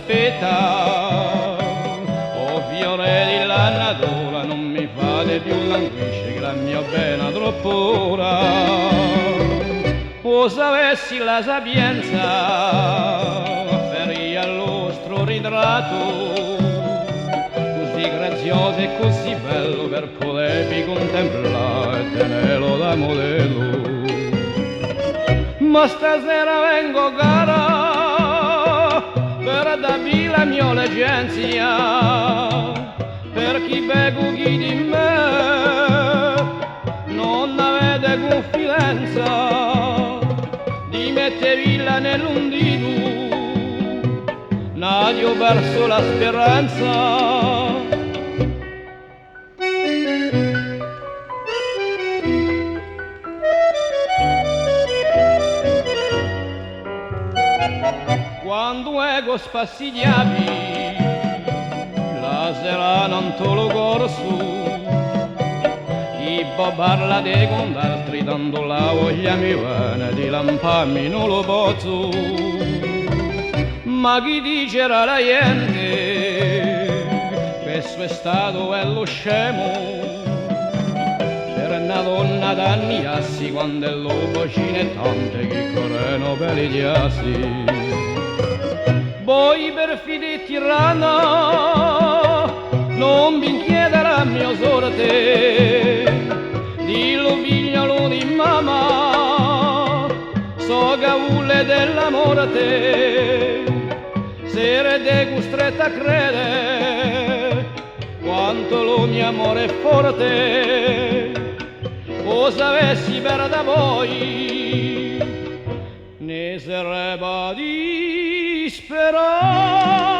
aspetta. O fiore di la natura, non mi fate più languisce che la mia pena troppo ora. O sapessi la sapienza, ferì al nostro ritratto, così grazioso e così bello per potermi contemplare e tenerlo da modello. Ma stasera vengo cara per darvi la mia legenzia, per chi bevo chi di me non avete confidenza, di mettervilla nell'undito, nadio verso la speranza. Quando ego spassigliavi la sera non te lo corso, chi può parla di con altri tanto la voglia mi viene di lamparmi non lo posso. Ma chi dicerà la gente questo è stato bello scemo per una donna d'anniassi quando è lupo cinettante che correno per i diassi. Voi per fide tirana non vi chiedere la mia sorte, dillo figliolo di mamma, so gaule della morte, sarete costretta a credere quanto lo mio amore è forte. O sapessi per da voi ne sarebbe disperare.